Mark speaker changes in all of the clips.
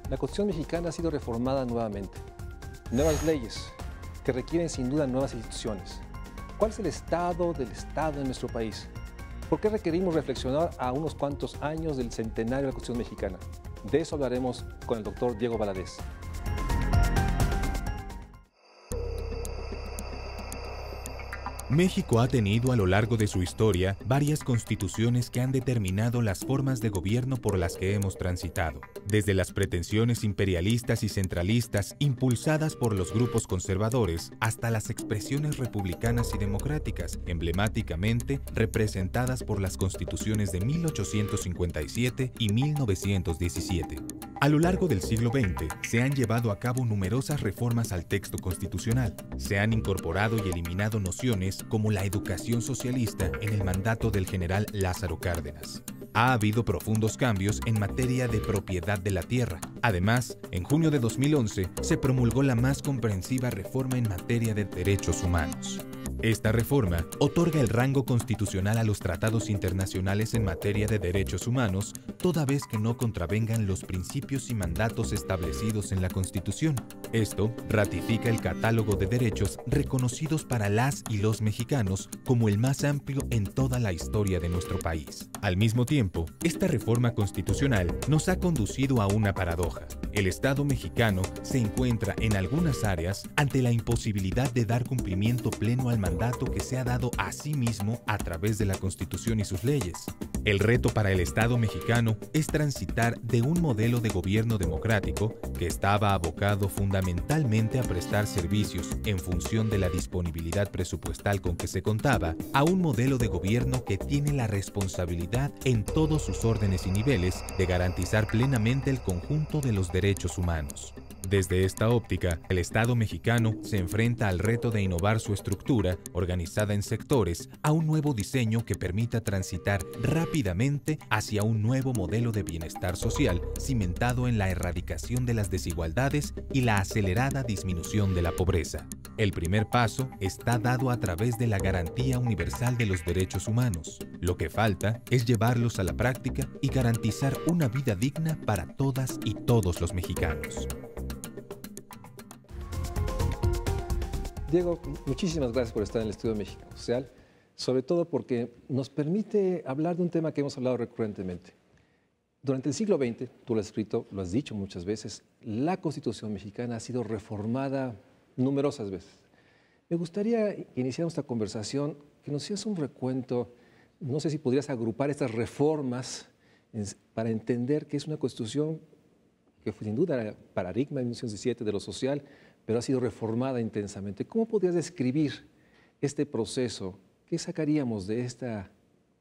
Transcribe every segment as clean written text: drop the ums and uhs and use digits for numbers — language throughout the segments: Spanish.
Speaker 1: La Constitución mexicana ha sido reformada nuevamente. Nuevas leyes que requieren sin duda nuevas instituciones. ¿Cuál es el estado del Estado en nuestro país? ¿Por qué requerimos reflexionar a unos cuantos años del centenario de la Constitución mexicana? De eso hablaremos con el doctor Diego Valadez.
Speaker 2: México ha tenido a lo largo de su historia varias constituciones que han determinado las formas de gobierno por las que hemos transitado. Desde las pretensiones imperialistas y centralistas impulsadas por los grupos conservadores hasta las expresiones republicanas y democráticas, emblemáticamente representadas por las constituciones de 1857 y 1917. A lo largo del siglo XX se han llevado a cabo numerosas reformas al texto constitucional. Se han incorporado y eliminado nociones como la educación socialista en el mandato del general Lázaro Cárdenas. Ha habido profundos cambios en materia de propiedad de la tierra. Además, en junio de 2011 se promulgó la más comprensiva reforma en materia de derechos humanos. Esta reforma otorga el rango constitucional a los tratados internacionales en materia de derechos humanos, toda vez que no contravengan los principios y mandatos establecidos en la Constitución. Esto ratifica el catálogo de derechos reconocidos para las y los mexicanos como el más amplio en toda la historia de nuestro país. Al mismo tiempo, esta reforma constitucional nos ha conducido a una paradoja. El Estado mexicano se encuentra en algunas áreas ante la imposibilidad de dar cumplimiento pleno al mandato que se ha dado a sí mismo a través de la Constitución y sus leyes. El reto para el Estado mexicano es transitar de un modelo de gobierno democrático que estaba abocado fundamentalmente a prestar servicios en función de la disponibilidad presupuestal con que se contaba, a un modelo de gobierno que tiene la responsabilidad en todos sus órdenes y niveles de garantizar plenamente el conjunto de los derechos humanos. Desde esta óptica, el Estado mexicano se enfrenta al reto de innovar su estructura, organizada en sectores, a un nuevo diseño que permita transitar rápidamente hacia un nuevo modelo de bienestar social cimentado en la erradicación de las desigualdades y la acelerada disminución de la pobreza. El primer paso está dado a través de la garantía universal de los derechos humanos. Lo que falta es llevarlos a la práctica y garantizar una vida digna para todas y todos los mexicanos.
Speaker 1: Diego, muchísimas gracias por estar en el Estudio de México Social, sobre todo porque nos permite hablar de un tema que hemos hablado recurrentemente. Durante el siglo XX, tú lo has escrito, lo has dicho muchas veces, la Constitución mexicana ha sido reformada numerosas veces. Me gustaría iniciar esta conversación que nos hicieras un recuento, no sé si podrías agrupar estas reformas para entender que es una Constitución que fue sin duda el paradigma en 1917 de lo social, pero ha sido reformada intensamente. ¿Cómo podrías describir este proceso? ¿Qué sacaríamos de esta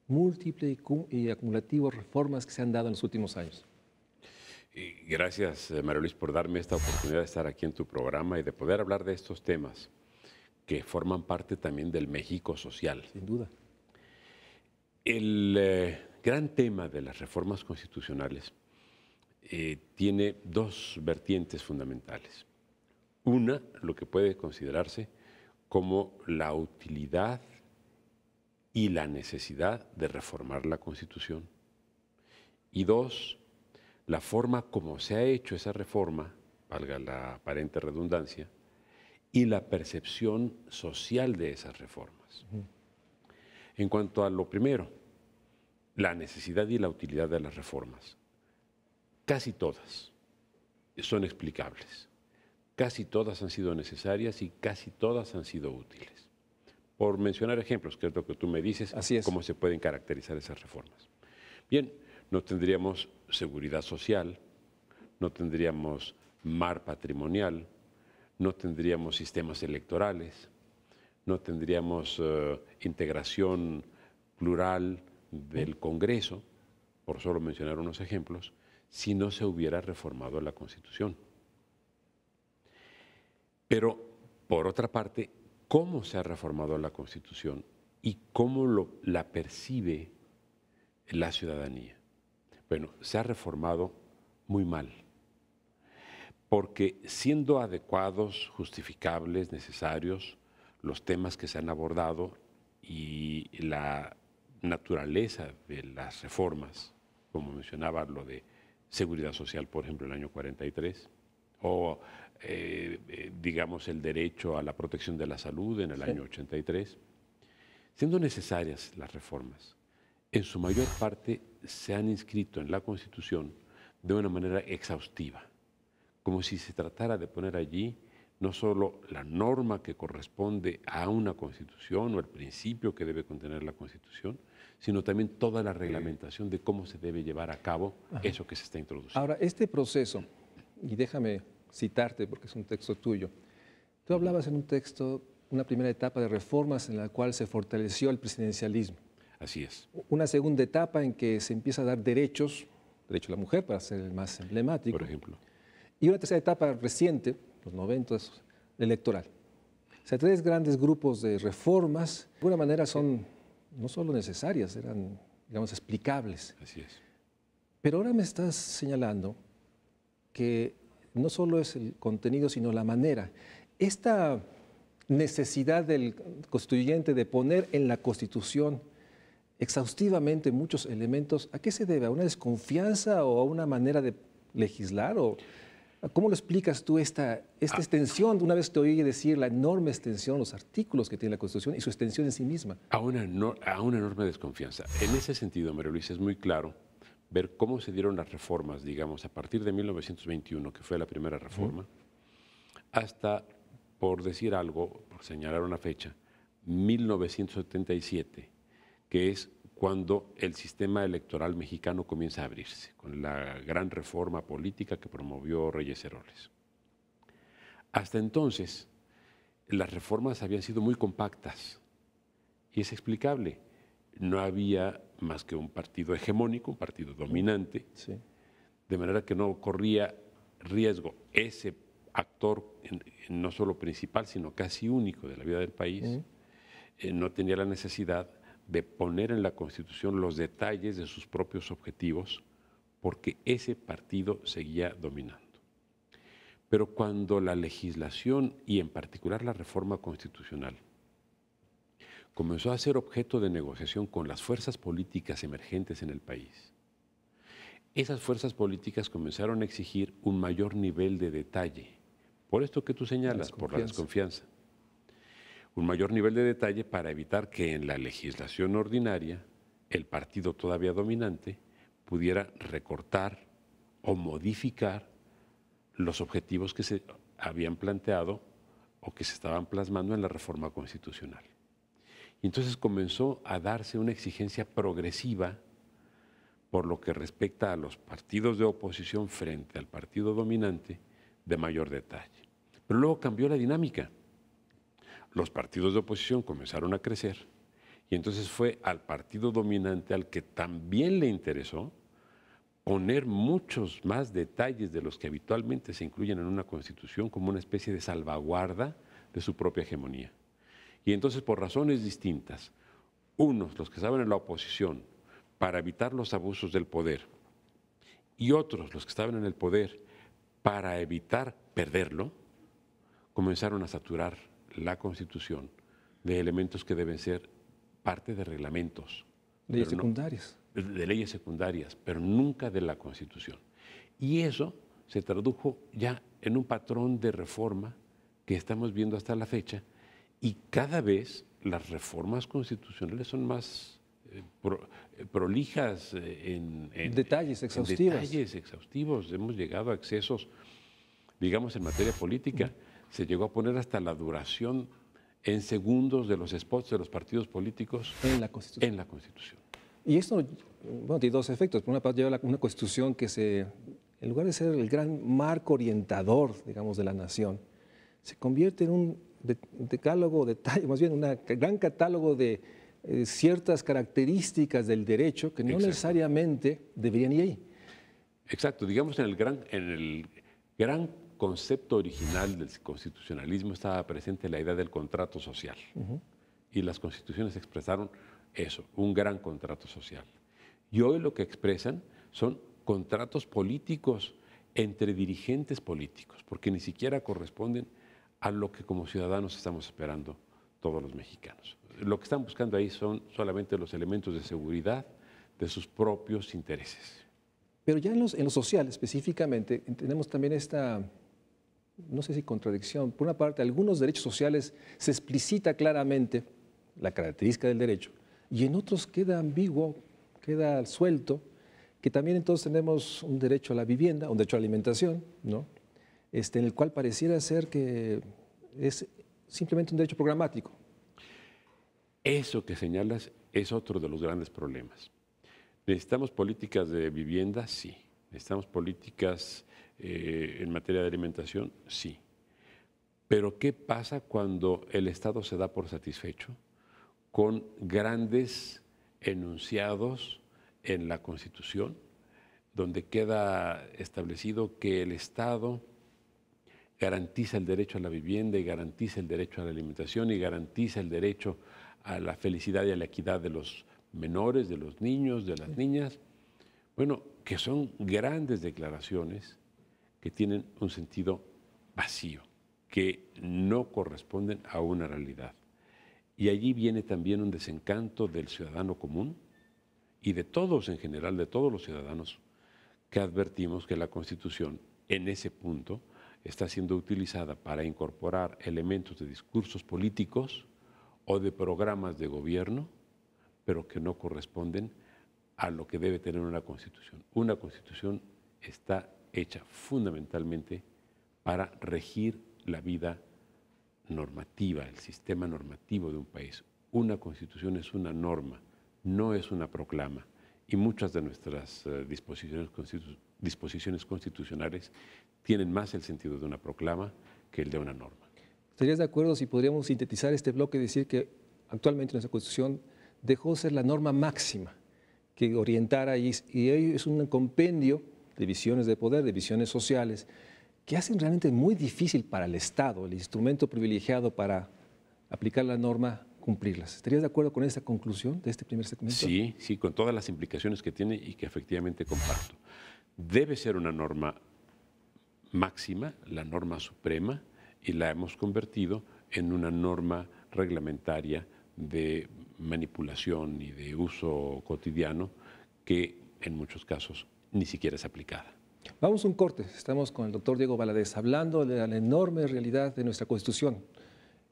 Speaker 1: múltiple y acumulativa reformas que se han dado en los últimos años?
Speaker 3: Gracias, María Luis, por darme esta oportunidad de estar aquí en tu programa y de poder hablar de estos temas que forman parte también del México social.
Speaker 1: Sin duda.
Speaker 3: El gran tema de las reformas constitucionales tiene dos vertientes fundamentales. Una, lo que puede considerarse como la utilidad y la necesidad de reformar la Constitución. Y dos, la forma como se ha hecho esa reforma, valga la aparente redundancia, y la percepción social de esas reformas. En cuanto a lo primero, la necesidad y la utilidad de las reformas, casi todas son explicables. Casi todas han sido necesarias y casi todas han sido útiles. Por mencionar ejemplos, que es lo que tú me dices, cómo se pueden caracterizar esas reformas. Bien, no tendríamos seguridad social, no tendríamos mar patrimonial, no tendríamos sistemas electorales, no tendríamos integración plural del Congreso, por solo mencionar unos ejemplos, si no se hubiera reformado la Constitución. Pero, por otra parte, cómo se ha reformado la Constitución y cómo la percibe la ciudadanía. Bueno, se ha reformado muy mal, porque siendo adecuados, justificables, necesarios, los temas que se han abordado y la naturaleza de las reformas, como mencionaba lo de seguridad social, por ejemplo, en el año 43, o digamos el derecho a la protección de la salud en el año 83, siendo necesarias las reformas, en su mayor parte se han inscrito en la Constitución de una manera exhaustiva, como si se tratara de poner allí no solo la norma que corresponde a una Constitución o el principio que debe contener la Constitución, sino también toda la reglamentación de cómo se debe llevar a cabo eso que se está introduciendo.
Speaker 1: Ahora, este proceso, y déjame citarte porque es un texto tuyo, tú hablabas en un texto, una primera etapa de reformas en la cual se fortaleció el presidencialismo.
Speaker 3: Así es.
Speaker 1: Una segunda etapa en que se empieza a dar derechos, derecho a la mujer para ser el más emblemático.
Speaker 3: Por ejemplo.
Speaker 1: Y una tercera etapa reciente, los 90, electoral. O sea, tres grandes grupos de reformas, de alguna manera son no solo necesarias, eran, digamos, explicables.
Speaker 3: Así es.
Speaker 1: Pero ahora me estás señalando que no solo es el contenido, sino la manera. Esta necesidad del constituyente de poner en la Constitución exhaustivamente muchos elementos, ¿a qué se debe? ¿A una desconfianza o a una manera de legislar? ¿O cómo lo explicas tú esta extensión? Una vez te oí decir la enorme extensión, los artículos que tiene la Constitución y su extensión en sí misma.
Speaker 3: A una enorme desconfianza. En ese sentido, María Luisa, es muy claro ver cómo se dieron las reformas, digamos, a partir de 1921, que fue la primera reforma, hasta, por decir algo, por señalar una fecha, 1977, que es cuando el sistema electoral mexicano comienza a abrirse, con la gran reforma política que promovió Reyes Heroles. Hasta entonces, las reformas habían sido muy compactas, y es explicable. No había más que un partido hegemónico, un partido dominante,
Speaker 1: Sí.
Speaker 3: de manera que no corría riesgo ese actor, no solo principal, sino casi único de la vida del país, no tenía la necesidad de poner en la Constitución los detalles de sus propios objetivos, porque ese partido seguía dominando. Pero cuando la legislación, y en particular la reforma constitucional, comenzó a ser objeto de negociación con las fuerzas políticas emergentes en el país, esas fuerzas políticas comenzaron a exigir un mayor nivel de detalle, por esto que tú señalas, por la desconfianza. Un mayor nivel de detalle para evitar que en la legislación ordinaria el partido todavía dominante pudiera recortar o modificar los objetivos que se habían planteado o que se estaban plasmando en la reforma constitucional. Y entonces comenzó a darse una exigencia progresiva por lo que respecta a los partidos de oposición frente al partido dominante de mayor detalle. Pero luego cambió la dinámica. Los partidos de oposición comenzaron a crecer y entonces fue al partido dominante al que también le interesó poner muchos más detalles de los que habitualmente se incluyen en una constitución como una especie de salvaguarda de su propia hegemonía. Y entonces, por razones distintas, unos, los que estaban en la oposición, para evitar los abusos del poder, y otros, los que estaban en el poder, para evitar perderlo, comenzaron a saturar la Constitución de elementos que deben ser parte de reglamentos.
Speaker 1: Leyes secundarias.
Speaker 3: De leyes secundarias, pero nunca de la Constitución. Y eso se tradujo ya en un patrón de reforma que estamos viendo hasta la fecha, y cada vez las reformas constitucionales son más prolijas en
Speaker 1: detalles exhaustivos.
Speaker 3: Detalles exhaustivos. Hemos llegado a excesos, digamos, en materia política. Se llegó a poner hasta la duración en segundos de los spots de los partidos políticos
Speaker 1: en la Constitución.
Speaker 3: En la Constitución.
Speaker 1: Y esto, bueno, tiene dos efectos. Por una parte, lleva una Constitución que en lugar de ser el gran marco orientador, digamos, de la nación, se convierte en un decálogo, detalle, más bien un gran catálogo de ciertas características del derecho que no necesariamente deberían ir ahí.
Speaker 3: Exacto. Digamos, en el gran concepto original del constitucionalismo estaba presente la idea del contrato social. y las constituciones expresaron eso, un gran contrato social. Y hoy lo que expresan son contratos políticos entre dirigentes políticos, porque ni siquiera corresponden a lo que como ciudadanos estamos esperando todos los mexicanos. Lo que están buscando ahí son solamente los elementos de seguridad de sus propios intereses.
Speaker 1: Pero ya en lo social específicamente tenemos también esta, no sé si contradicción. Por una parte, algunos derechos sociales se explicita claramente la característica del derecho y en otros queda ambiguo, queda suelto, que también entonces tenemos un derecho a la vivienda, un derecho a la alimentación, ¿no? En el cual pareciera ser que es simplemente un derecho programático.
Speaker 3: Eso que señalas es otro de los grandes problemas. ¿Necesitamos políticas de vivienda? Sí. ¿Necesitamos políticas en materia de alimentación? Sí. Pero ¿qué pasa cuando el Estado se da por satisfecho con grandes enunciados en la Constitución, donde queda establecido que el Estado garantiza el derecho a la vivienda y garantiza el derecho a la alimentación y garantiza el derecho a la felicidad y a la equidad de los menores, de los niños, de las niñas? Bueno, que son grandes declaraciones que tienen un sentido vacío, que no corresponden a una realidad. Y allí viene también un desencanto del ciudadano común y de todos en general, de todos los ciudadanos, que advertimos que la Constitución en ese punto está siendo utilizada para incorporar elementos de discursos políticos o de programas de gobierno, pero que no corresponden a lo que debe tener una Constitución. Una Constitución está hecha fundamentalmente para regir la vida normativa, el sistema normativo de un país. Una Constitución es una norma, no es una proclama. Y muchas de nuestras disposiciones constitucionales tienen más el sentido de una proclama que el de una norma.
Speaker 1: ¿Estarías de acuerdo si podríamos sintetizar este bloque y decir que actualmente nuestra Constitución dejó de ser la norma máxima que orientara y es un compendio de visiones de poder, de visiones sociales, que hacen realmente muy difícil para el Estado, el instrumento privilegiado para aplicar la norma, cumplirlas? ¿Estarías de acuerdo con esta conclusión de este primer segmento?
Speaker 3: Sí, sí, con todas las implicaciones que tiene y que efectivamente comparto. Debe ser una norma máxima, la norma suprema, y la hemos convertido en una norma reglamentaria de manipulación y de uso cotidiano que en muchos casos ni siquiera es aplicada.
Speaker 1: Vamos a un corte. Estamos con el doctor Diego Valadez hablando de la enorme realidad de nuestra Constitución.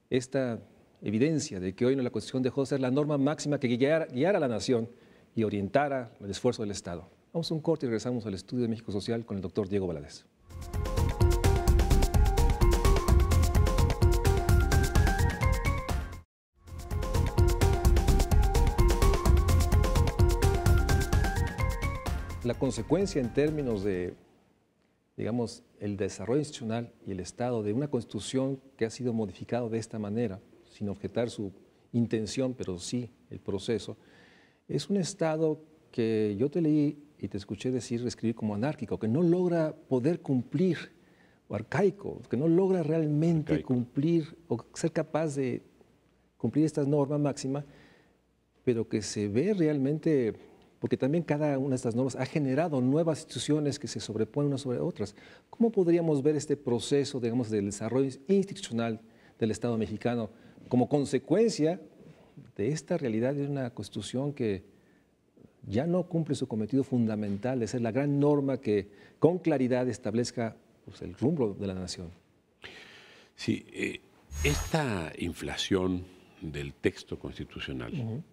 Speaker 1: Esta evidencia de que hoy la Constitución dejó de ser la norma máxima que guiara a la nación y orientara el esfuerzo del Estado. Vamos a un corte y regresamos al Estudio de México Social con el doctor Diego Valadez. La consecuencia en términos de, digamos, el desarrollo institucional y el Estado de una Constitución que ha sido modificada de esta manera, sin objetar su intención, pero sí el proceso, es un Estado que yo te leí y te escuché escribir como anárquico, que no logra poder cumplir, o arcaico, que no logra realmente cumplir o ser capaz de cumplir estas normas máximas, pero que se ve realmente, porque también cada una de estas normas ha generado nuevas instituciones que se sobreponen unas sobre otras. ¿Cómo podríamos ver este proceso, digamos, del desarrollo institucional del Estado mexicano como consecuencia de esta realidad de una Constitución que ya no cumple su cometido fundamental de ser la gran norma que con claridad establezca el rumbo de la nación?
Speaker 3: Sí, esta inflación del texto constitucional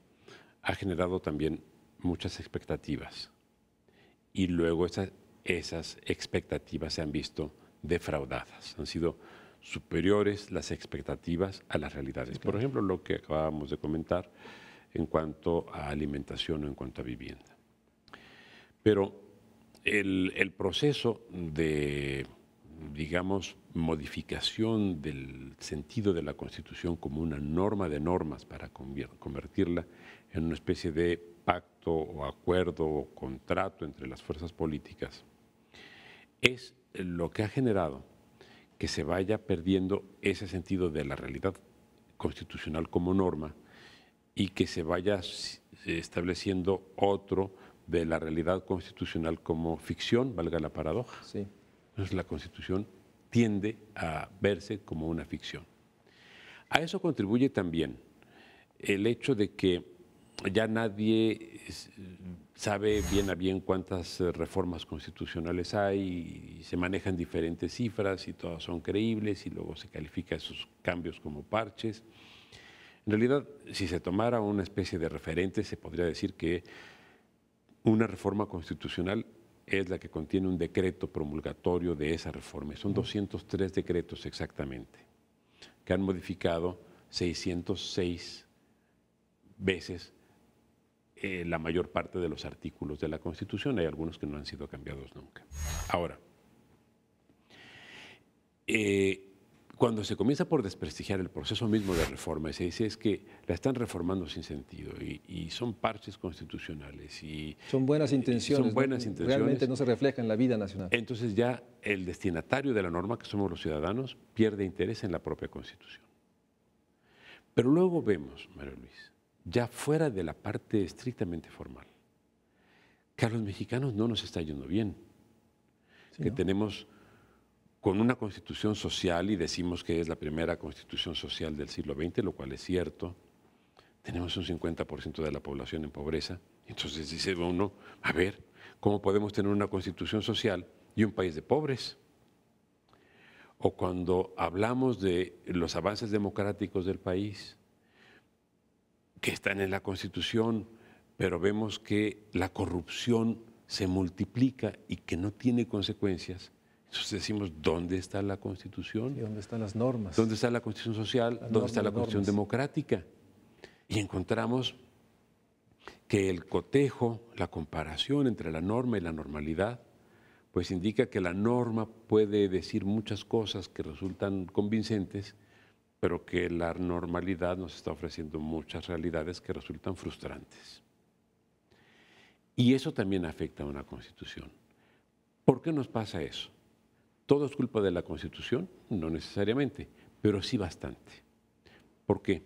Speaker 3: ha generado también muchas expectativas y luego esas expectativas se han visto defraudadas, han sido superiores las expectativas a las realidades. Sí, claro. Por ejemplo, lo que acabábamos de comentar en cuanto a alimentación o en cuanto a vivienda. Pero el proceso de, digamos, modificación del sentido de la Constitución como una norma de normas para convertirla en una especie de pacto o acuerdo o contrato entre las fuerzas políticas, es lo que ha generado que se vaya perdiendo ese sentido de la realidad constitucional como norma y que se vaya estableciendo otro de la realidad constitucional como ficción, valga la paradoja.
Speaker 1: Sí.
Speaker 3: Entonces la Constitución tiende a verse como una ficción. A eso contribuye también el hecho de que ya nadie sabe bien a bien cuántas reformas constitucionales hay y se manejan diferentes cifras y todas son creíbles y luego se califica esos cambios como parches. En realidad, si se tomara una especie de referente, se podría decir que una reforma constitucional es la que contiene un decreto promulgatorio de esa reforma. Son 203 decretos exactamente, que han modificado 606 veces la mayor parte de los artículos de la Constitución. Hay algunos que no han sido cambiados nunca. Ahora, cuando se comienza por desprestigiar el proceso mismo de reforma, se dice es que la están reformando sin sentido y son parches constitucionales.
Speaker 1: Son buenas intenciones.
Speaker 3: Son buenas intenciones.
Speaker 1: Realmente no se refleja en la vida nacional.
Speaker 3: Entonces ya el destinatario de la norma, que somos los ciudadanos, pierde interés en la propia Constitución. Pero luego vemos, María Luis, ya fuera de la parte estrictamente formal, que a los mexicanos no nos está yendo bien, sí, que ¿no? Tenemos con una constitución social, y decimos que es la primera constitución social del siglo XX, lo cual es cierto, tenemos un 50% de la población en pobreza, entonces dice uno, a ver, ¿cómo podemos tener una constitución social y un país de pobres? O cuando hablamos de los avances democráticos del país, que están en la Constitución, pero vemos que la corrupción se multiplica y que no tiene consecuencias. Entonces decimos, ¿dónde está la Constitución?
Speaker 1: ¿Y dónde están las normas?
Speaker 3: ¿Dónde está la Constitución social? ¿Dónde está la Constitución democrática? Y encontramos que el cotejo, la comparación entre la norma y la normalidad, pues indica que la norma puede decir muchas cosas que resultan convincentes, pero que la normalidad nos está ofreciendo muchas realidades que resultan frustrantes. Y eso también afecta a una Constitución. ¿Por qué nos pasa eso? ¿Todo es culpa de la Constitución? No necesariamente, pero sí bastante. ¿Por qué?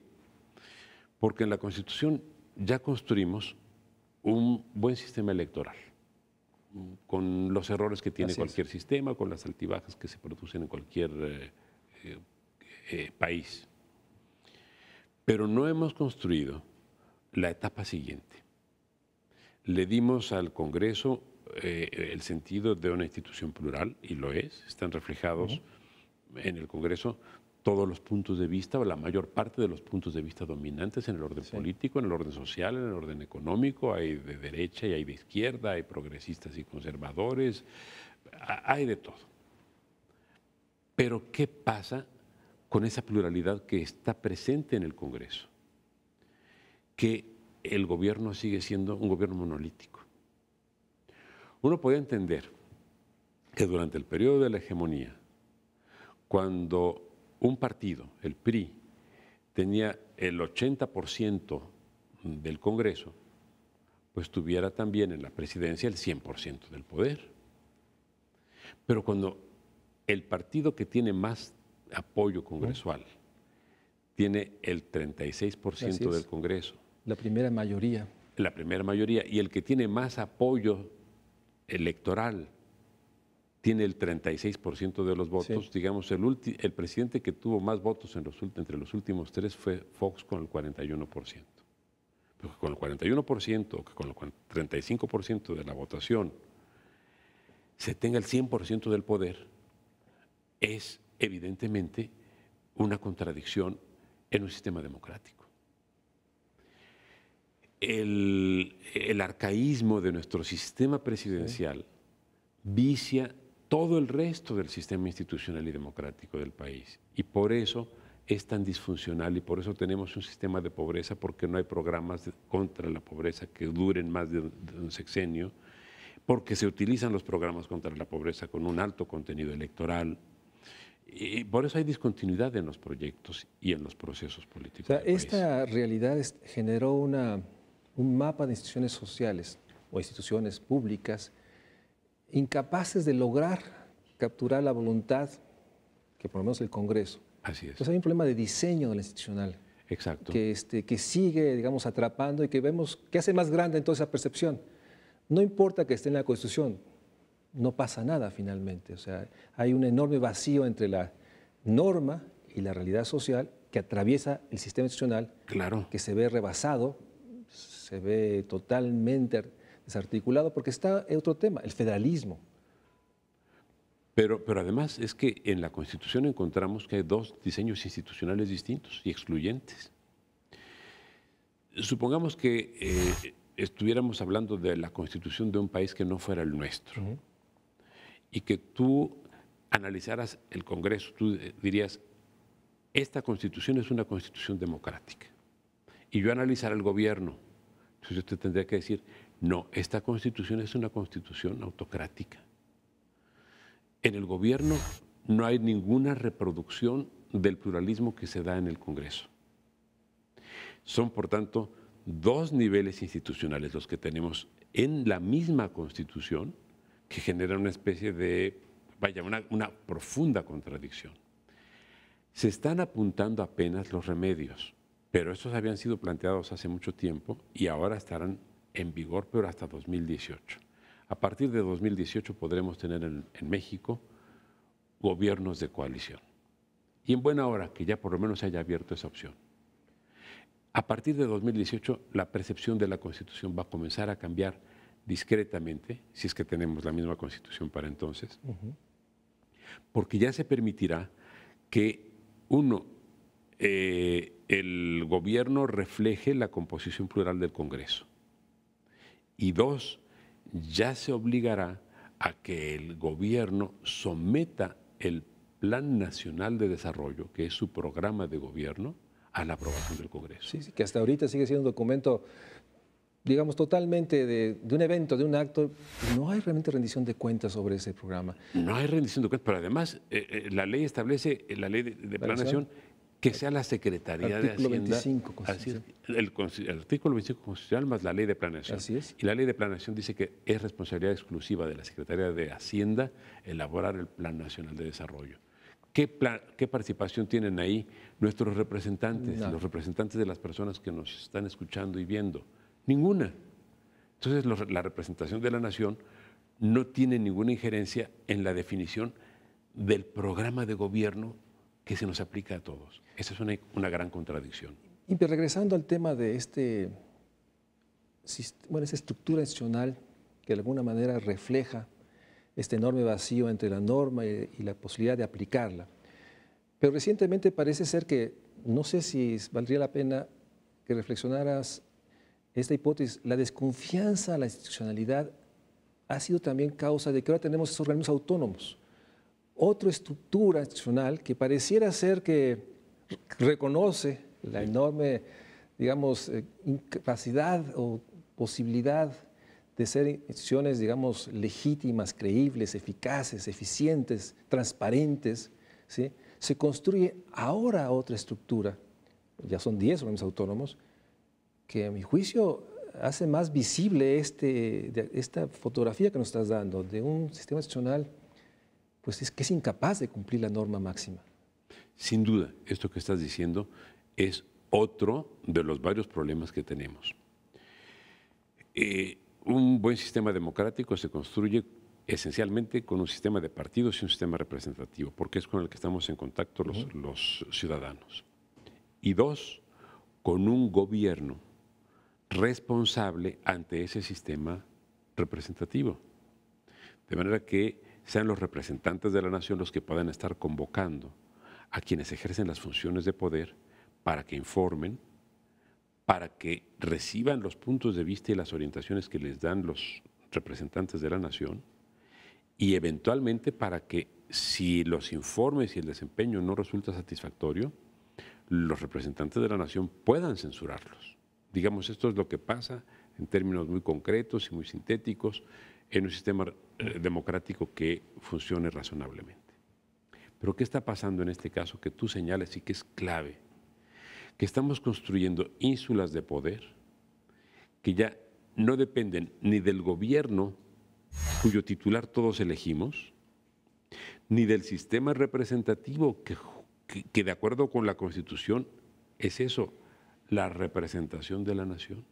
Speaker 3: Porque en la Constitución ya construimos un buen sistema electoral, con los errores que tiene cualquier sistema, con las altibajas que se producen en cualquier país. Pero no hemos construido la etapa siguiente. Le dimos al Congreso el sentido de una institución plural, y lo es. Están reflejados en el Congreso todos los puntos de vista, o la mayor parte de los puntos de vista dominantes en el orden político, en el orden social, en el orden económico. Hay de derecha y hay de izquierda, hay progresistas y conservadores, hay de todo. Pero ¿qué pasa con esa pluralidad que está presente en el Congreso? Que el gobierno sigue siendo un gobierno monolítico. Uno puede entender que durante el periodo de la hegemonía, cuando un partido, el PRI, tenía el 80% del Congreso, pues tuviera también en la presidencia el 100% del poder. Pero cuando el partido que tiene más apoyo congresual tiene el 36% del Congreso.
Speaker 1: La primera mayoría.
Speaker 3: La primera mayoría. Y el que tiene más apoyo electoral tiene el 36% de los votos. Digamos, el presidente que tuvo más votos entre los últimos tres fue Fox con el 41%. Pero con el 41%, que con el 35% de la votación se tenga el 100% del poder, es evidentemente una contradicción en un sistema democrático. El arcaísmo de nuestro sistema presidencial vicia todo el resto del sistema institucional y democrático del país. Y por eso es tan disfuncional y por eso tenemos un sistema de pobreza, porque no hay programas contra la pobreza que duren más de un sexenio, porque se utilizan los programas contra la pobreza con un alto contenido electoral. Y por eso hay discontinuidad en los proyectos y en los procesos políticos.
Speaker 1: O sea, esta realidad generó un mapa de instituciones sociales o instituciones públicas incapaces de lograr capturar la voluntad que por lo menos el Congreso.
Speaker 3: Así es.
Speaker 1: Entonces hay un problema de diseño de la institucional.
Speaker 3: Exacto.
Speaker 1: que sigue, digamos, atrapando y que vemos que hace más grande entonces esa percepción. No importa que esté en la Constitución, no pasa nada finalmente. O sea, hay un enorme vacío entre la norma y la realidad social que atraviesa el sistema institucional,
Speaker 3: Claro.
Speaker 1: que se ve rebasado, se ve totalmente desarticulado, porque está otro tema, el federalismo.
Speaker 3: Pero además es que en la Constitución encontramos que hay dos diseños institucionales distintos y excluyentes. Supongamos que estuviéramos hablando de la Constitución de un país que no fuera el nuestro y que tú analizaras el Congreso, tú dirías, esta Constitución es una Constitución democrática. Y yo analizara el gobierno, entonces yo te tendría que decir, no, esta Constitución es una Constitución autocrática. En el gobierno no hay ninguna reproducción del pluralismo que se da en el Congreso. Son, por tanto, dos niveles institucionales los que tenemos en la misma Constitución que generan una especie de, vaya, una profunda contradicción. Se están apuntando apenas los remedios, pero estos habían sido planteados hace mucho tiempo y ahora estarán en vigor, pero hasta 2018. A partir de 2018 podremos tener en México gobiernos de coalición. Y en buena hora que ya por lo menos se haya abierto esa opción. A partir de 2018 la percepción de la Constitución va a comenzar a cambiar discretamente, si es que tenemos la misma Constitución para entonces, porque ya se permitirá que el gobierno refleje la composición plural del Congreso. Y dos, ya se obligará a que el gobierno someta el Plan Nacional de Desarrollo, que es su programa de gobierno, a la aprobación del Congreso.
Speaker 1: Sí, que hasta ahorita sigue siendo un documento, digamos, totalmente de un evento, de un acto. No hay realmente rendición de cuentas sobre ese programa.
Speaker 3: No hay rendición de cuentas, pero además la ley establece, la ley de planeación, que sea la Secretaría de Hacienda.
Speaker 1: 25,
Speaker 3: así es, el artículo 25 constitucional más la ley de planeación.
Speaker 1: Así es.
Speaker 3: Y la ley de planeación dice que es responsabilidad exclusiva de la Secretaría de Hacienda elaborar el Plan Nacional de Desarrollo. ¿Qué participación tienen ahí nuestros representantes, los representantes de las personas que nos están escuchando y viendo? Ninguna. Entonces, la representación de la nación no tiene ninguna injerencia en la definición del programa de gobierno que se nos aplica a todos. Esa es una gran contradicción.
Speaker 1: Y regresando al tema de esa estructura institucional que de alguna manera refleja este enorme vacío entre la norma y la posibilidad de aplicarla. Pero recientemente parece ser que, no sé si valdría la pena que reflexionaras esta hipótesis, la desconfianza a la institucionalidad ha sido también causa de que ahora tenemos esos organismos autónomos. Otra estructura institucional que pareciera ser que reconoce la enorme, digamos, incapacidad o posibilidad de ser instituciones, digamos, legítimas, creíbles, eficaces, eficientes, transparentes, ¿sí? Se construye ahora otra estructura, ya son 10 organismos autónomos, que a mi juicio hace más visible esta fotografía que nos estás dando de un sistema institucional pues que es incapaz de cumplir la norma máxima.
Speaker 3: Sin duda, esto que estás diciendo es otro de los varios problemas que tenemos. Un buen sistema democrático se construye esencialmente con un sistema de partidos y un sistema representativo, porque es con el que estamos en contacto los ciudadanos. Y dos, con un gobierno responsable ante ese sistema representativo. De manera que sean los representantes de la nación los que puedan estar convocando a quienes ejercen las funciones de poder para que informen, para que reciban los puntos de vista y las orientaciones que les dan los representantes de la nación y eventualmente para que si los informes y el desempeño no resulta satisfactorio, los representantes de la nación puedan censurarlos. Digamos, esto es lo que pasa en términos muy concretos y muy sintéticos en un sistema democrático que funcione razonablemente. Pero ¿qué está pasando en este caso que tú señalas y que es clave? Que estamos construyendo ínsulas de poder que ya no dependen ni del gobierno cuyo titular todos elegimos, ni del sistema representativo que de acuerdo con la Constitución es eso, la representación de la nación.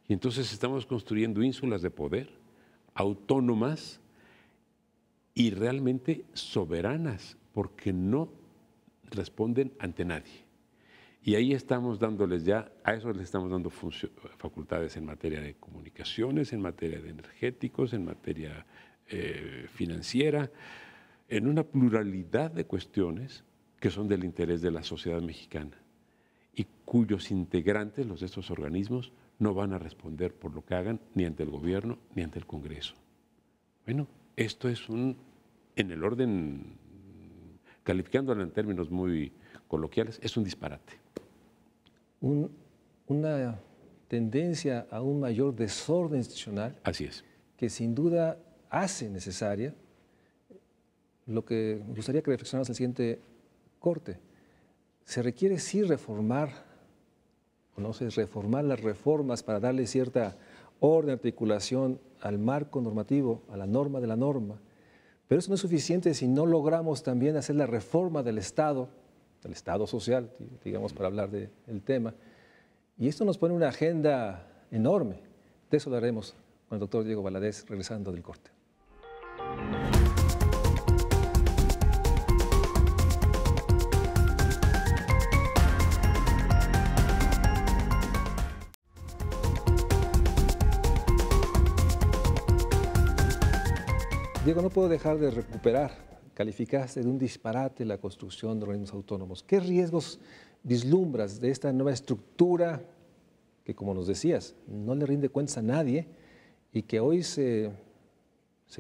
Speaker 3: Y entonces estamos construyendo ínsulas de poder autónomas y realmente soberanas, porque no responden ante nadie. Y ahí estamos dándoles ya, a eso les estamos dando facultades en materia de comunicaciones, en materia de energéticos, en materia financiera, en una pluralidad de cuestiones que son del interés de la sociedad mexicana y cuyos integrantes, los de estos organismos, no van a responder por lo que hagan ni ante el gobierno ni ante el Congreso. Bueno, esto es en el orden, calificándolo en términos muy coloquiales, es un disparate.
Speaker 1: Una tendencia a un mayor desorden institucional.
Speaker 3: Así es.
Speaker 1: Que sin duda hace necesaria lo que me gustaría que reflexionáramos en el siguiente corte. Se requiere sí reformar las reformas para darle cierta orden, articulación al marco normativo, a la norma de la norma. Pero eso no es suficiente si no logramos también hacer la reforma del Estado social, digamos, para hablar del tema. Y esto nos pone una agenda enorme. De eso hablaremos con el doctor Diego Valadez regresando del corte. Diego, no puedo dejar de calificaste de un disparate la construcción de organismos autónomos. ¿Qué riesgos vislumbras de esta nueva estructura que, como nos decías, no le rinde cuentas a nadie y que hoy se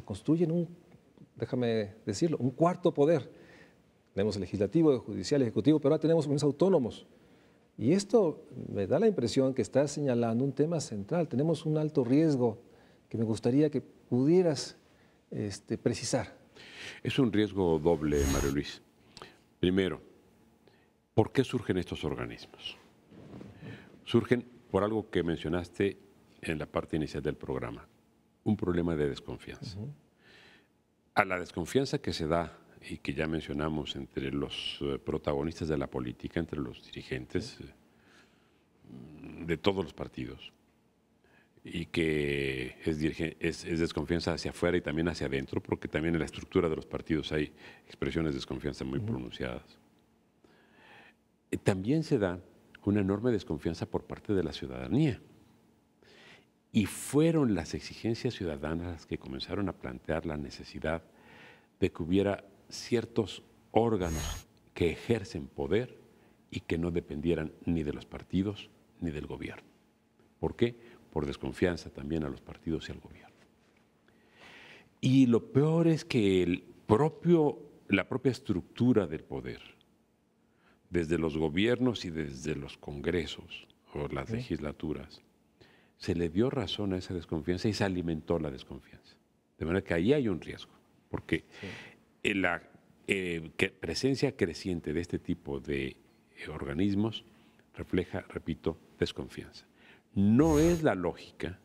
Speaker 1: construye en déjame decirlo, un cuarto poder? Tenemos el legislativo, el judicial, el ejecutivo, pero ahora tenemos organismos autónomos. Y esto me da la impresión que estás señalando un tema central. Tenemos un alto riesgo que me gustaría que pudieras precisar.
Speaker 3: Es un riesgo doble, Mario Luis. Primero, ¿por qué surgen estos organismos? Surgen por algo que mencionaste en la parte inicial del programa, un problema de desconfianza. A la desconfianza que se da y que ya mencionamos entre los protagonistas de la política, entre los dirigentes de todos los partidos, y que es desconfianza hacia afuera y también hacia adentro, porque también en la estructura de los partidos hay expresiones de desconfianza muy pronunciadas. También se da una enorme desconfianza por parte de la ciudadanía. Y fueron las exigencias ciudadanas las que comenzaron a plantear la necesidad de que hubiera ciertos órganos que ejercen poder y que no dependieran ni de los partidos ni del gobierno. ¿Por qué? Por desconfianza también a los partidos y al gobierno. Y lo peor es que la propia estructura del poder, desde los gobiernos y desde los congresos o las legislaturas, se le dio razón a esa desconfianza y se alimentó la desconfianza. De manera que ahí hay un riesgo, porque la presencia creciente de este tipo de organismos refleja, repito, desconfianza. No es la lógica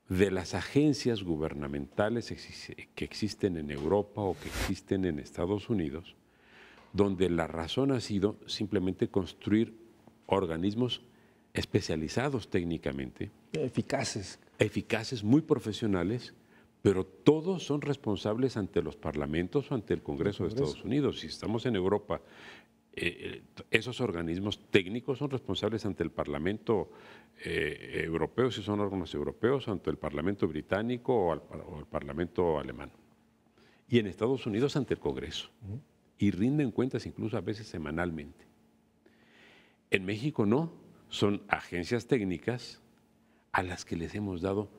Speaker 3: de las agencias gubernamentales que existen en Europa o que existen en Estados Unidos, donde la razón ha sido simplemente construir organismos especializados técnicamente. Eficaces, muy profesionales, pero todos son responsables ante los parlamentos o ante el Congreso de Estados Unidos. Si estamos en Europa, esos organismos técnicos son responsables ante el Parlamento europeo, si son órganos europeos, ante el Parlamento británico o el Parlamento alemán. Y en Estados Unidos ante el Congreso. Y rinden cuentas incluso a veces semanalmente. En México no, son agencias técnicas a las que les hemos dado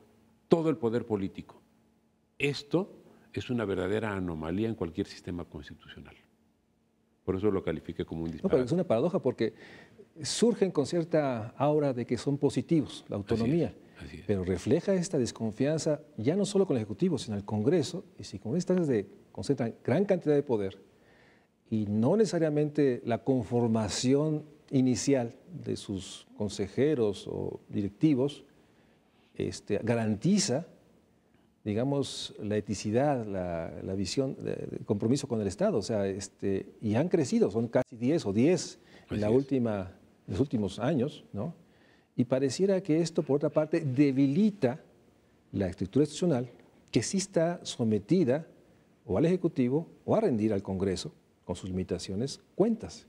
Speaker 3: todo el poder político. Esto es una verdadera anomalía en cualquier sistema constitucional. Por eso lo califique como un disparate.
Speaker 1: No, pero es una paradoja porque surgen con cierta aura de que son positivos, la autonomía,
Speaker 3: así es.
Speaker 1: Pero refleja esta desconfianza ya no solo con el Ejecutivo, sino el Congreso, y si con estas concentran gran cantidad de poder y no necesariamente la conformación inicial de sus consejeros o directivos garantiza, digamos, la eticidad, la visión, el compromiso con el Estado. O sea, y han crecido, son casi 10 en los últimos años, ¿no? Y pareciera que esto, por otra parte, debilita la estructura institucional que sí está sometida o al Ejecutivo o a rendir al Congreso, con sus limitaciones, cuentas.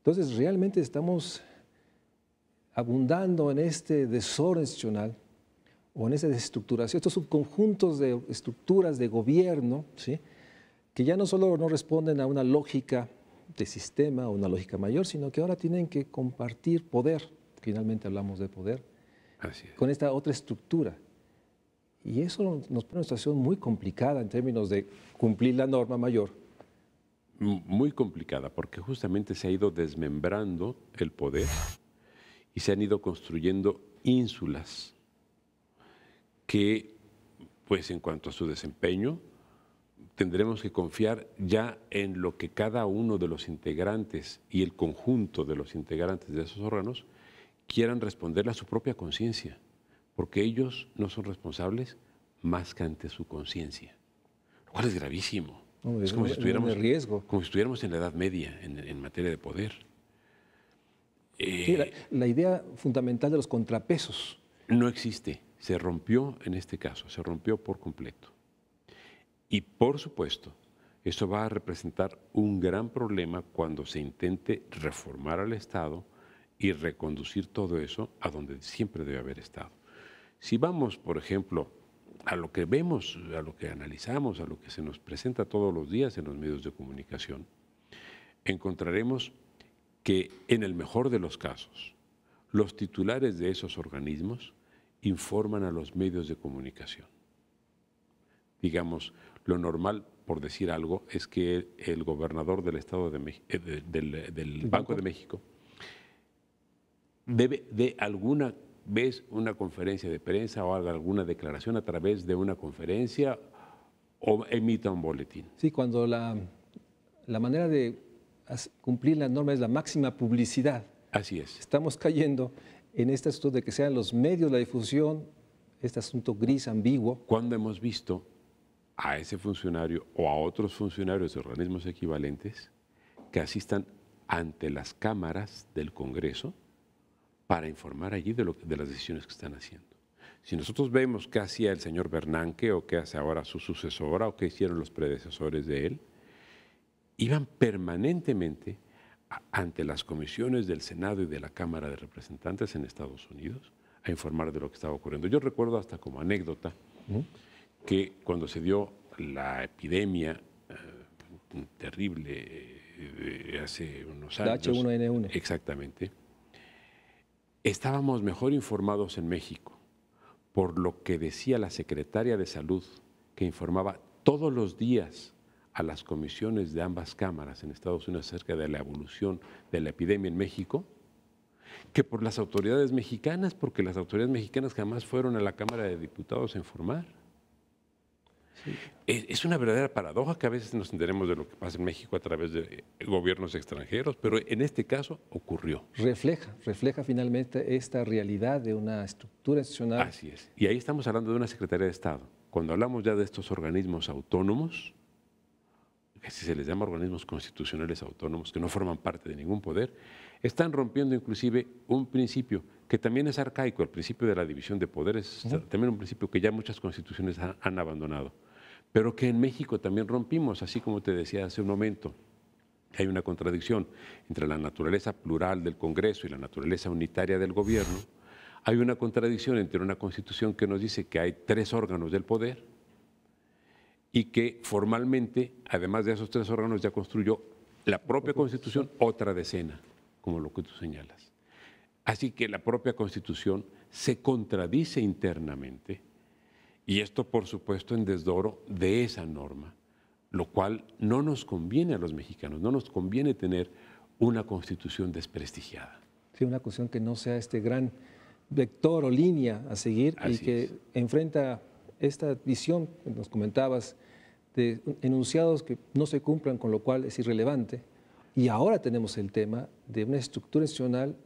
Speaker 1: Entonces, realmente estamos abundando en este desorden institucional o en esa desestructuración, estos subconjuntos de estructuras de gobierno, ¿sí?, que ya no solo no responden a una lógica de sistema o una lógica mayor, sino que ahora tienen que compartir poder, finalmente hablamos de poder, con esta otra estructura. Y eso nos pone en una situación muy complicada en términos de cumplir la norma mayor.
Speaker 3: Muy complicada, porque justamente se ha ido desmembrando el poder y se han ido construyendo ínsulas que, pues en cuanto a su desempeño, tendremos que confiar ya en lo que cada uno de los integrantes y el conjunto de los integrantes de esos órganos quieran responderle a su propia conciencia, porque ellos no son responsables más que ante su conciencia, lo cual es gravísimo.
Speaker 1: No,
Speaker 3: es como si
Speaker 1: estuviéramos
Speaker 3: en la Edad Media en materia de poder.
Speaker 1: Sí, la idea fundamental de los contrapesos.
Speaker 3: No existe, se rompió en este caso, se rompió por completo. Y por supuesto, eso va a representar un gran problema cuando se intente reformar al Estado y reconducir todo eso a donde siempre debe haber estado. Si vamos, por ejemplo, a lo que vemos, a lo que analizamos, a lo que se nos presenta todos los días en los medios de comunicación, encontraremos que en el mejor de los casos, los titulares de esos organismos informan a los medios de comunicación. Digamos, lo normal, por decir algo, es que el gobernador del Estado de del Banco de México dé alguna vez una conferencia de prensa o haga alguna declaración a través de una conferencia o emita un boletín.
Speaker 1: Sí, cuando la manera de cumplir la norma es la máxima publicidad.
Speaker 3: Así es.
Speaker 1: Estamos cayendo en este asunto de que sean los medios, la difusión, este asunto gris, ambiguo.
Speaker 3: Cuando hemos visto a ese funcionario o a otros funcionarios de organismos equivalentes que asistan ante las cámaras del Congreso para informar allí de las decisiones que están haciendo. Si nosotros vemos qué hacía el señor Bernanke o qué hace ahora su sucesora o qué hicieron los predecesores de él, iban permanentemente ante las comisiones del Senado y de la Cámara de Representantes en Estados Unidos a informar de lo que estaba ocurriendo. Yo recuerdo hasta como anécdota que cuando se dio la epidemia terrible hace unos años,
Speaker 1: la H1N1.
Speaker 3: Exactamente, estábamos mejor informados en México por lo que decía la secretaria de Salud, que informaba todos los días a las comisiones de ambas cámaras en Estados Unidos acerca de la evolución de la epidemia en México, que por las autoridades mexicanas, porque las autoridades mexicanas jamás fueron a la Cámara de Diputados a informar. Sí. Es una verdadera paradoja que a veces nos enteremos de lo que pasa en México a través de gobiernos extranjeros, pero en este caso ocurrió.
Speaker 1: Refleja finalmente esta realidad de una estructura institucional.
Speaker 3: Así es. Y ahí estamos hablando de una Secretaría de Estado. Cuando hablamos ya de estos organismos autónomos, que si se les llama organismos constitucionales autónomos, que no forman parte de ningún poder, están rompiendo inclusive un principio que también es arcaico, el principio de la división de poderes, también un principio que ya muchas constituciones han abandonado, pero que en México también rompimos, así como te decía hace un momento. Hay una contradicción entre la naturaleza plural del Congreso y la naturaleza unitaria del gobierno. Hay una contradicción entre una constitución que nos dice que hay 3 órganos del poder y que formalmente, además de esos 3 órganos, ya construyó la propia Constitución otra decena, como lo que tú señalas. Así que la propia Constitución se contradice internamente y esto, por supuesto, en desdoro de esa norma, lo cual no nos conviene a los mexicanos, no nos conviene tener una Constitución desprestigiada.
Speaker 1: Sí, una Constitución que no sea este gran vector o línea a seguir. Así y que enfrenta esta visión que nos comentabas de enunciados que no se cumplan, con lo cual es irrelevante. Y ahora tenemos el tema de una estructura institucional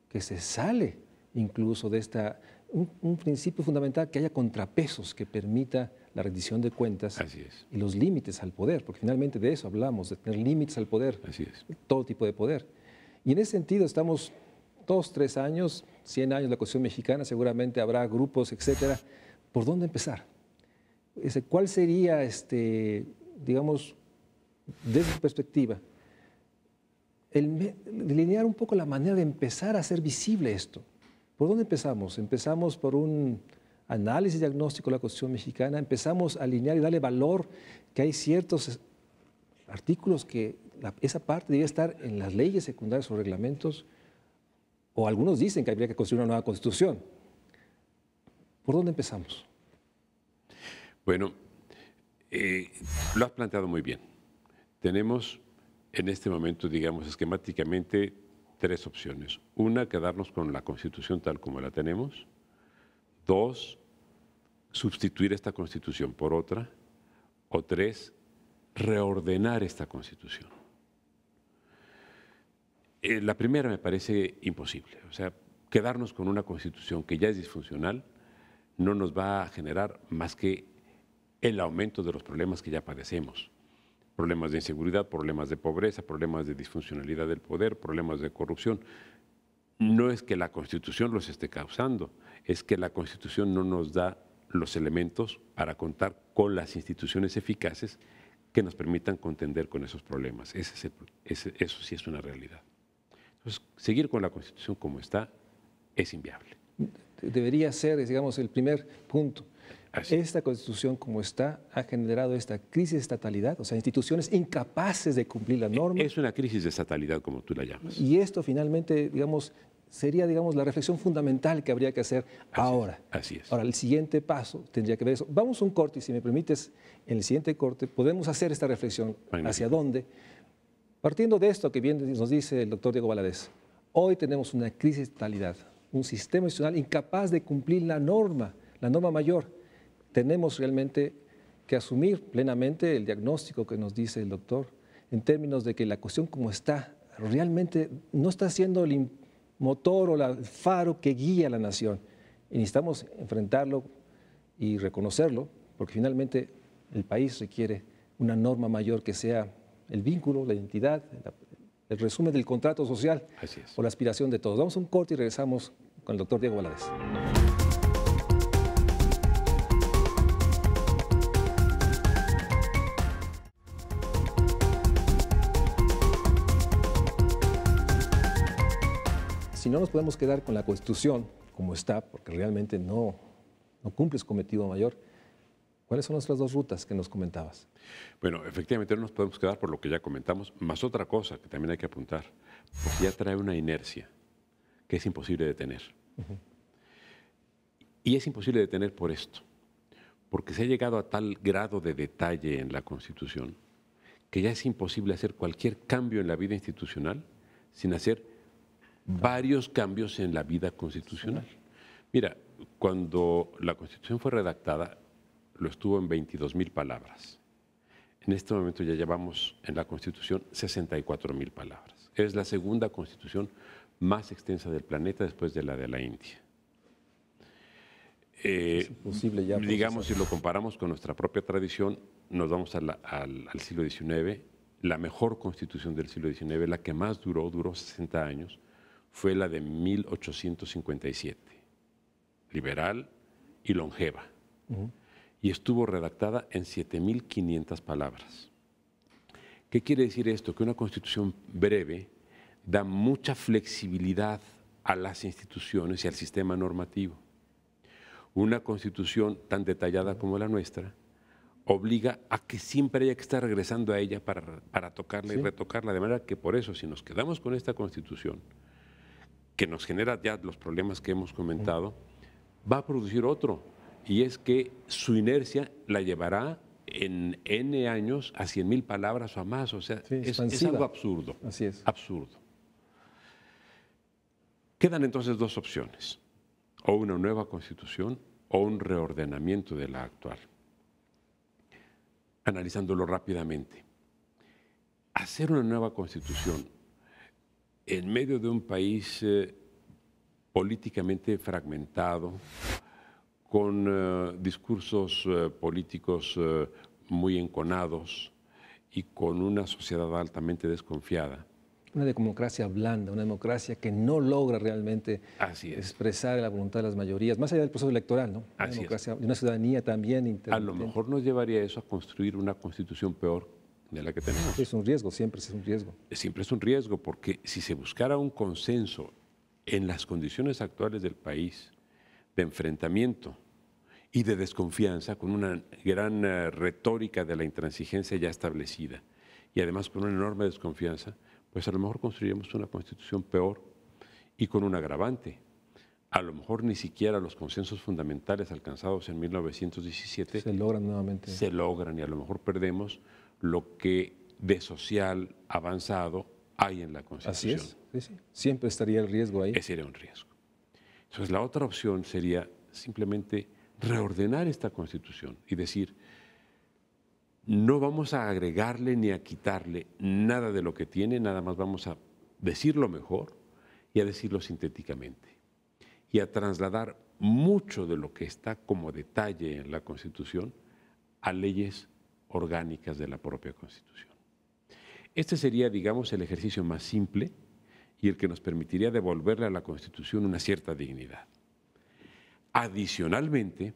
Speaker 1: que se sale incluso de un principio fundamental, que haya contrapesos que permita la rendición de cuentas.
Speaker 3: Así es.
Speaker 1: Y los límites al poder, porque finalmente de eso hablamos, de tener límites al poder.
Speaker 3: Así es.
Speaker 1: Todo tipo de poder. Y en ese sentido estamos 2, 3 años, 100 años de la Constitución mexicana, seguramente habrá grupos, etcétera. ¿Por dónde empezar? ¿Cuál sería, digamos, desde su perspectiva, delinear un poco la manera de empezar a hacer visible esto? ¿Por dónde empezamos? ¿Empezamos por un análisis diagnóstico de la Constitución mexicana? ¿Empezamos a alinear y darle valor que hay ciertos artículos que esa parte debe estar en las leyes secundarias o reglamentos? O algunos dicen que habría que construir una nueva Constitución. ¿Por dónde empezamos?
Speaker 3: Bueno, lo has planteado muy bien. Tenemos en este momento, digamos, esquemáticamente 3 opciones. Una, quedarnos con la Constitución tal como la tenemos. 2, sustituir esta Constitución por otra. O 3, reordenar esta Constitución. La primera me parece imposible. O sea, quedarnos con una Constitución que ya es disfuncional no nos va a generar más que el aumento de los problemas que ya padecemos. Problemas de inseguridad, problemas de pobreza, problemas de disfuncionalidad del poder, problemas de corrupción. No es que la Constitución los esté causando, es que la Constitución no nos da los elementos para contar con las instituciones eficaces que nos permitan contender con esos problemas. Eso sí es una realidad. Entonces, seguir con la Constitución como está es inviable.
Speaker 1: Debería ser, digamos, el primer punto. Esta Constitución como está ha generado esta crisis de estatalidad, o sea, instituciones incapaces de cumplir la norma.
Speaker 3: Es una crisis de estatalidad, como tú la llamas.
Speaker 1: Y esto finalmente, digamos, sería, digamos, la reflexión fundamental que habría que hacer ahora.
Speaker 3: Así es.
Speaker 1: Ahora, el siguiente paso tendría que ver eso. Vamos a un corte y si me permites, en el siguiente corte podemos hacer esta reflexión. Magnífico. ¿Hacia dónde? Partiendo de esto que bien nos dice el doctor Diego Valadez, hoy tenemos una crisis de estatalidad, un sistema institucional incapaz de cumplir la norma mayor. Tenemos realmente que asumir plenamente el diagnóstico que nos dice el doctor en términos de que la cuestión como está realmente no está siendo el motor o el faro que guía a la nación. Y necesitamos enfrentarlo y reconocerlo porque finalmente el país requiere una norma mayor que sea el vínculo, la identidad, el resumen del contrato social o la aspiración de todos. Vamos a un corte y regresamos con el doctor Diego Valadez. Si no nos podemos quedar con la Constitución como está, porque realmente no cumple su cometido mayor, ¿cuáles son nuestras 2 rutas que nos comentabas?
Speaker 3: Bueno, efectivamente no nos podemos quedar por lo que ya comentamos, más otra cosa que también hay que apuntar, porque ya trae una inercia que es imposible detener. Y es imposible detener por esto, porque se ha llegado a tal grado de detalle en la Constitución que ya es imposible hacer cualquier cambio en la vida institucional sin hacer varios cambios en la vida constitucional. Mira, cuando la Constitución fue redactada, lo estuvo en 22,000 palabras. En este momento ya llevamos en la Constitución 64,000 palabras. Es la segunda Constitución más extensa del planeta después de la India.
Speaker 1: Es imposible ya
Speaker 3: digamos, si lo comparamos con nuestra propia tradición, nos vamos al siglo XIX. La mejor Constitución del siglo XIX, la que más duró 60 años, fue la de 1857, liberal y longeva. Y estuvo redactada en 7,500 palabras. ¿Qué quiere decir esto? Que una Constitución breve da mucha flexibilidad a las instituciones y al sistema normativo. Una Constitución tan detallada como la nuestra obliga a que siempre haya que estar regresando a ella para tocarla y retocarla, de manera que por eso, si nos quedamos con esta Constitución, que nos genera ya los problemas que hemos comentado, va a producir otro, y es que su inercia la llevará en N años a 100,000 palabras o a más, o sea, es algo absurdo.
Speaker 1: Así es.
Speaker 3: Absurdo. Quedan entonces 2 opciones, o una nueva Constitución o un reordenamiento de la actual. Analizándolo rápidamente, hacer una nueva Constitución en medio de un país políticamente fragmentado, con discursos políticos muy enconados y con una sociedad altamente desconfiada,
Speaker 1: Una democracia blanda, una democracia que no logra realmente
Speaker 3: Así es.
Speaker 1: expresar la voluntad de las mayorías, más allá del proceso electoral, ¿no? Una
Speaker 3: Así es.
Speaker 1: democracia de una ciudadanía también
Speaker 3: A
Speaker 1: intermitente.
Speaker 3: lo mejor nos llevaría eso a construir una constitución peor de la que tenemos.
Speaker 1: Es un riesgo, siempre es un riesgo.
Speaker 3: Siempre es un riesgo, porque si se buscara un consenso en las condiciones actuales del país de enfrentamiento y de desconfianza, con una gran retórica de la intransigencia ya establecida y además con una enorme desconfianza, pues a lo mejor construiríamos una constitución peor y con un agravante. A lo mejor ni siquiera los consensos fundamentales alcanzados en 1917
Speaker 1: Se logran nuevamente.
Speaker 3: se logran, y a lo mejor perdemos lo que de social avanzado hay en la Constitución.
Speaker 1: Así es, sí, sí. Siempre estaría el riesgo ahí.
Speaker 3: Ese sería un riesgo. Entonces, la otra opción sería simplemente reordenar esta Constitución y decir, no vamos a agregarle ni a quitarle nada de lo que tiene, nada más vamos a decirlo mejor y a decirlo sintéticamente. Y a trasladar mucho de lo que está como detalle en la Constitución a leyes orgánicas de la propia Constitución. Este sería, digamos, el ejercicio más simple y el que nos permitiría devolverle a la Constitución una cierta dignidad. Adicionalmente,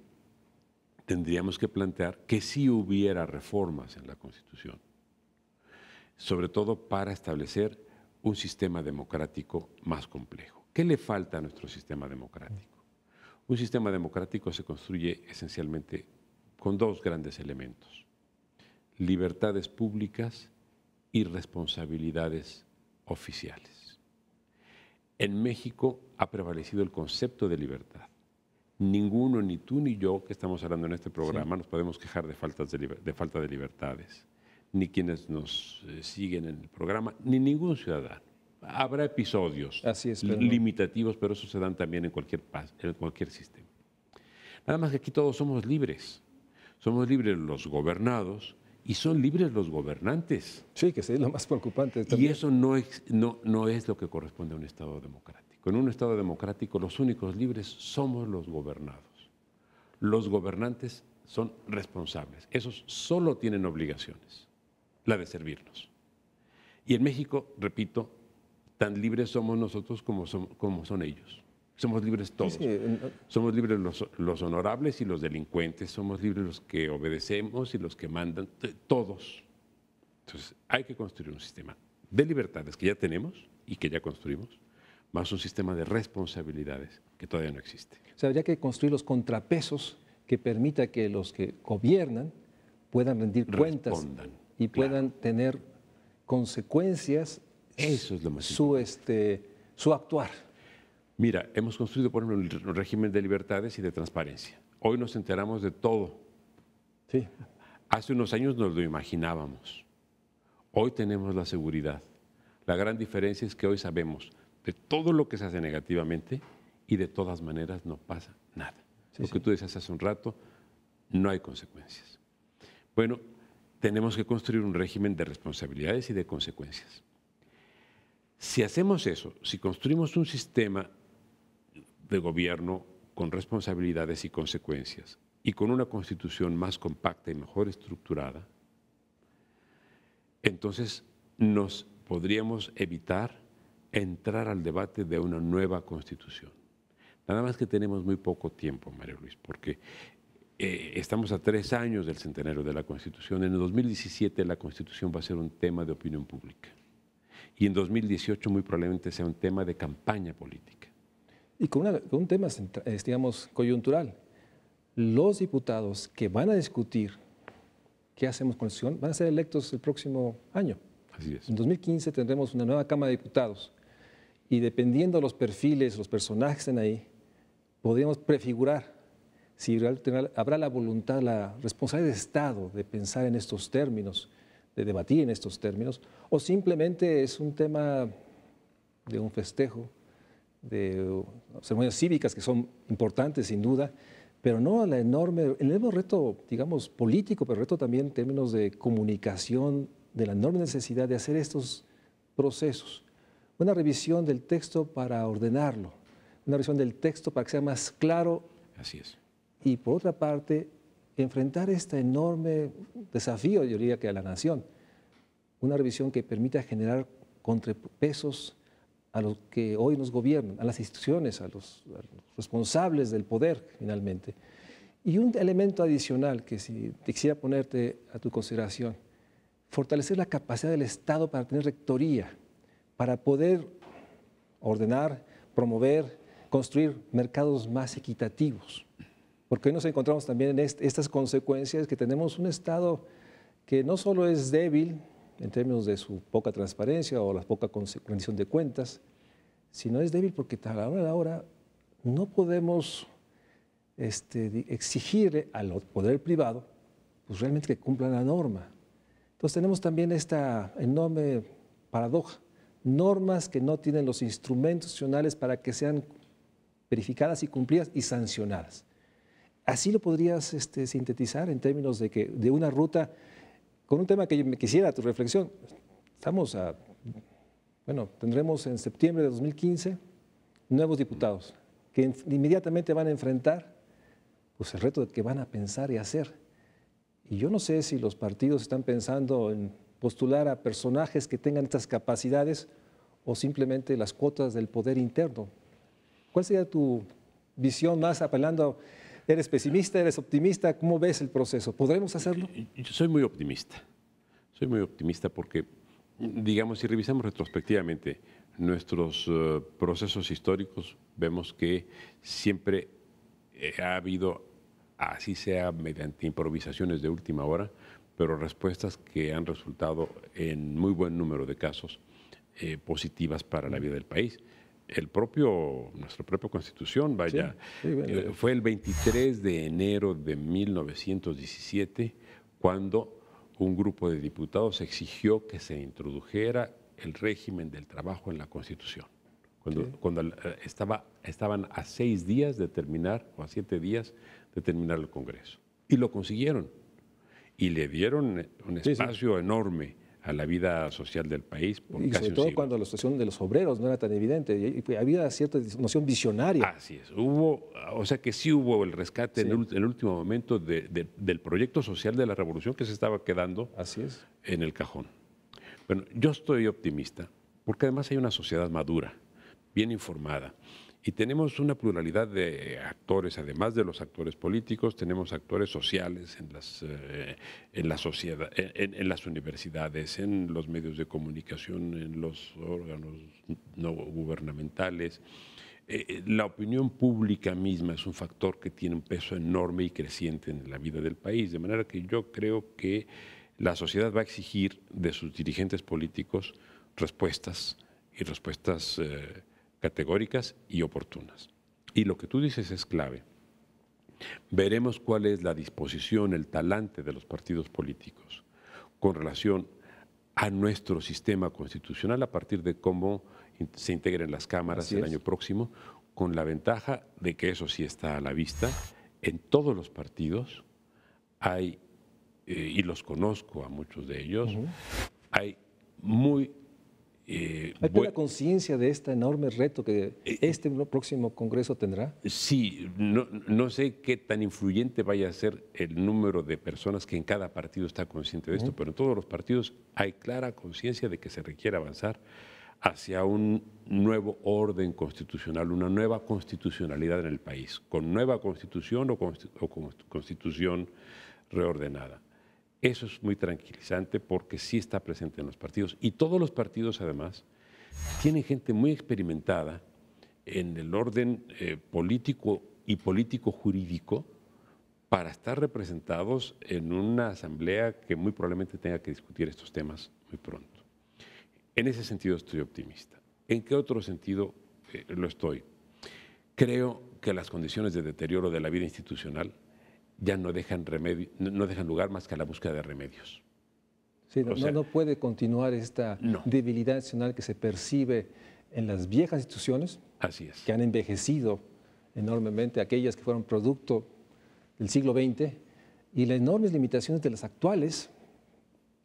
Speaker 3: tendríamos que plantear que sí hubiera reformas en la Constitución, sobre todo para establecer un sistema democrático más complejo. ¿Qué le falta a nuestro sistema democrático? Un sistema democrático se construye esencialmente con dos grandes elementos: libertades públicas y responsabilidades oficiales. En México ha prevalecido el concepto de libertad. Ninguno, ni tú ni yo, que estamos hablando en este programa, nos podemos quejar de falta de libertades, ni quienes nos siguen en el programa, ni ningún ciudadano. Habrá episodios limitativos, pero esos se dan también en cualquier sistema. Nada más que aquí todos somos libres. Somos libres los gobernados y son libres los gobernantes.
Speaker 1: Sí, que es lo más preocupante.
Speaker 3: Y eso no es lo que corresponde a un Estado democrático. En un Estado democrático los únicos libres somos los gobernados. Los gobernantes son responsables. Esos solo tienen obligaciones, la de servirnos. Y en México, repito, tan libres somos nosotros como son ellos. Somos libres todos. Sí, sí. Somos libres los honorables y los delincuentes. Somos libres los que obedecemos y los que mandan. Todos. Entonces, hay que construir un sistema de libertades que ya tenemos y que ya construimos, más un sistema de responsabilidades que todavía no existe.
Speaker 1: O sea, habría que construir los contrapesos que permita que los que gobiernan puedan rendir cuentas y puedan tener consecuencias.
Speaker 3: Eso es lo más
Speaker 1: importante. Su actuar.
Speaker 3: Mira, hemos construido, por ejemplo, un régimen de libertades y de transparencia. Hoy nos enteramos de todo.
Speaker 1: Sí.
Speaker 3: Hace unos años nos lo imaginábamos. Hoy tenemos la seguridad. La gran diferencia es que hoy sabemos de todo lo que se hace negativamente y de todas maneras no pasa nada. Lo que tú decías hace un rato, no hay consecuencias. Bueno, tenemos que construir un régimen de responsabilidades y de consecuencias. Si hacemos eso, si construimos un sistema de gobierno con responsabilidades y consecuencias y con una constitución más compacta y mejor estructurada, entonces nos podríamos evitar entrar al debate de una nueva constitución. Nada más que tenemos muy poco tiempo, María Luis, porque estamos a 3 años del centenario de la Constitución. En el 2017 la Constitución va a ser un tema de opinión pública. Y en 2018 muy probablemente sea un tema de campaña política.
Speaker 1: Y con un tema, digamos, coyuntural. Los diputados que van a discutir qué hacemos con la Constitución van a ser electos el próximo año.
Speaker 3: Así es.
Speaker 1: En 2015 tendremos una nueva Cámara de Diputados y dependiendo de los perfiles, los personajes que estén ahí, podríamos prefigurar si habrá la voluntad, la responsabilidad del Estado de pensar en estos términos, de debatir en estos términos, o simplemente es un tema de un festejo, de ceremonias cívicas que son importantes sin duda, pero no el enorme reto, digamos, político, pero reto también en términos de comunicación, de la enorme necesidad de hacer estos procesos. Una revisión del texto para ordenarlo, una revisión del texto para que sea más claro.
Speaker 3: Así es.
Speaker 1: Y por otra parte, enfrentar este enorme desafío, yo diría que a la nación, una revisión que permita generar contrapesos a los que hoy nos gobiernan, a las instituciones, a los responsables del poder, finalmente. Y un elemento adicional que si quisiera ponerte a tu consideración, fortalecer la capacidad del Estado para tener rectoría, para poder ordenar, promover, construir mercados más equitativos. Porque hoy nos encontramos también en estas consecuencias que tenemos un Estado que no solo es débil en términos de su poca transparencia o la poca rendición de cuentas, sino es débil porque a la hora de ahora no podemos exigirle al poder privado pues realmente que cumpla la norma. Entonces tenemos también esta enorme paradoja, normas que no tienen los instrumentos institucionales para que sean verificadas y cumplidas y sancionadas. Así lo podrías sintetizar en términos de una ruta con un tema que yo me quisiera tu reflexión. Tendremos en septiembre de 2015 nuevos diputados que inmediatamente van a enfrentar pues, el reto de que van a pensar y hacer. Y yo no sé si los partidos están pensando en postular a personajes que tengan estas capacidades o simplemente las cuotas del poder interno. ¿Cuál sería tu visión más apelando? ¿Eres pesimista, eres optimista? ¿Cómo ves el proceso? ¿Podremos hacerlo?
Speaker 3: Yo soy muy optimista. Soy muy optimista porque, digamos, si revisamos retrospectivamente nuestros procesos históricos, vemos que siempre ha habido, así sea mediante improvisaciones de última hora, pero respuestas que han resultado en muy buen número de casos positivas para la vida del país. Nuestra propia Constitución, fue el 23 de enero de 1917 cuando un grupo de diputados exigió que se introdujera el régimen del trabajo en la Constitución. Cuando estaban a 6 días de terminar, o a 7 días de terminar el Congreso. Y lo consiguieron. Y le dieron un espacio enorme a la vida social del país.
Speaker 1: Y sobre todo cuando la situación de los obreros no era tan evidente, y había cierta noción visionaria.
Speaker 3: Así es, o sea que sí hubo el rescate en el último momento del proyecto social de la revolución que se estaba quedando en el cajón. Bueno, yo estoy optimista porque además hay una sociedad madura, bien informada, y tenemos una pluralidad de actores, además de los actores políticos, tenemos actores sociales en la sociedad, en las universidades, en los medios de comunicación, en los órganos no gubernamentales. La opinión pública misma es un factor que tiene un peso enorme y creciente en la vida del país, de manera que yo creo que la sociedad va a exigir de sus dirigentes políticos respuestas categóricas y oportunas. Y lo que tú dices es clave. Veremos cuál es la disposición, el talante de los partidos políticos con relación a nuestro sistema constitucional a partir de cómo se integren las cámaras el año próximo, con la ventaja de que eso sí está a la vista. En todos los partidos hay, y los conozco a muchos de ellos, hay ¿hay
Speaker 1: plena conciencia de este enorme reto que este próximo Congreso tendrá?
Speaker 3: Sí, no sé qué tan influyente vaya a ser el número de personas que en cada partido está consciente de esto, pero en todos los partidos hay clara conciencia de que se requiere avanzar hacia un nuevo orden constitucional, una nueva constitucionalidad en el país, con nueva constitución o con constitución reordenada. Eso es muy tranquilizante porque sí está presente en los partidos. Y todos los partidos, además, tienen gente muy experimentada en el orden político y político-jurídico para estar representados en una asamblea que muy probablemente tenga que discutir estos temas muy pronto. En ese sentido estoy optimista. ¿En qué otro sentido lo estoy? Creo que las condiciones de deterioro de la vida institucional ya no dejan lugar más que a la búsqueda de remedios.
Speaker 1: Sí, no puede continuar esta debilidad nacional que se percibe en las viejas instituciones.
Speaker 3: Así es.
Speaker 1: Que han envejecido enormemente, aquellas que fueron producto del siglo XX, y las enormes limitaciones de las actuales,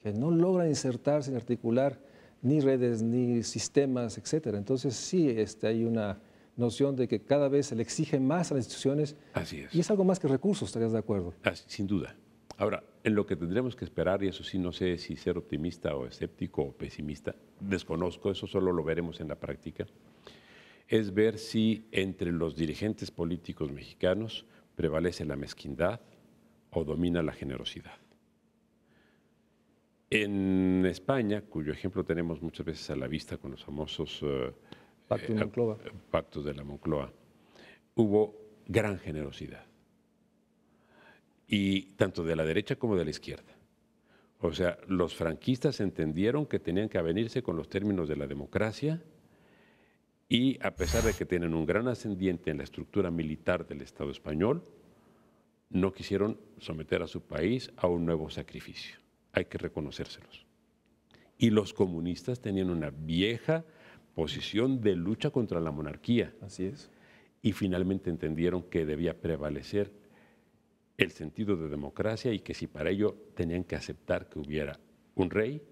Speaker 1: que no logran insertarse, ni articular ni redes, ni sistemas, etc. Entonces sí, hay una noción de que cada vez se le exige más a las instituciones.
Speaker 3: Así es.
Speaker 1: Y es algo más que recursos, ¿estarías de acuerdo?
Speaker 3: Sin duda. Ahora, en lo que tendremos que esperar, y eso sí, no sé si ser optimista o escéptico o pesimista, desconozco, eso solo lo veremos en la práctica, es ver si entre los dirigentes políticos mexicanos prevalece la mezquindad o domina la generosidad. En España, cuyo ejemplo tenemos muchas veces a la vista con los famosos pactos de la Moncloa, hubo gran generosidad, y tanto de la derecha como de la izquierda. O sea, los franquistas entendieron que tenían que avenirse con los términos de la democracia, y a pesar de que tienen un gran ascendiente en la estructura militar del Estado español, no quisieron someter a su país a un nuevo sacrificio. Hay que reconocérselos. Y los comunistas tenían una vieja posición de lucha contra la monarquía.
Speaker 1: Así es.
Speaker 3: Y finalmente entendieron que debía prevalecer el sentido de democracia y que si para ello tenían que aceptar que hubiera un rey,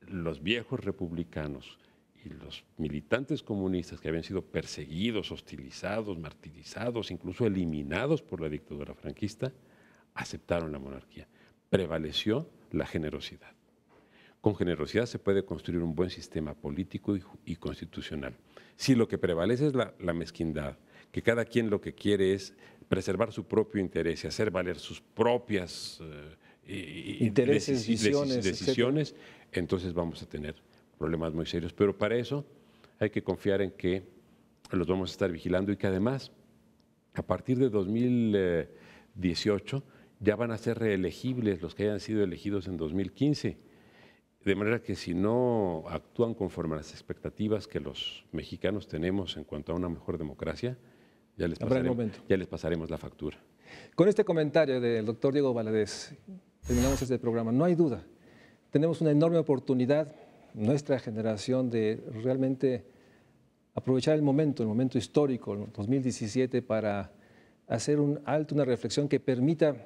Speaker 3: los viejos republicanos y los militantes comunistas que habían sido perseguidos, hostilizados, martirizados, incluso eliminados por la dictadura franquista, aceptaron la monarquía. Prevaleció la generosidad. Con generosidad se puede construir un buen sistema político y constitucional. Si lo que prevalece es la mezquindad, que cada quien lo que quiere es preservar su propio interés y hacer valer sus propias
Speaker 1: intereses,
Speaker 3: decisiones, entonces vamos a tener problemas muy serios. Pero para eso hay que confiar en que los vamos a estar vigilando y que además, a partir de 2018, ya van a ser reelegibles los que hayan sido elegidos en 2015. De manera que si no actúan conforme a las expectativas que los mexicanos tenemos en cuanto a una mejor democracia, ya les pasaremos la factura.
Speaker 1: Con este comentario del doctor Diego Valadez, terminamos este programa. No hay duda, tenemos una enorme oportunidad, nuestra generación, de realmente aprovechar el momento histórico, el 2017, para hacer un alto, una reflexión que permita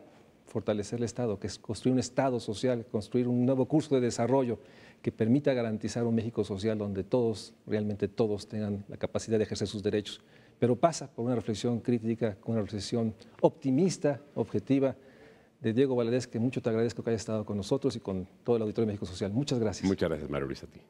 Speaker 1: fortalecer el Estado, que es construir un Estado social, construir un nuevo curso de desarrollo que permita garantizar un México social donde todos, realmente todos, tengan la capacidad de ejercer sus derechos. Pero pasa por una reflexión crítica, con una reflexión optimista, objetiva, de Diego Valadez, que mucho te agradezco que hayas estado con nosotros y con todo el auditorio de México Social. Muchas gracias.
Speaker 3: Muchas gracias, María Luisa, a ti.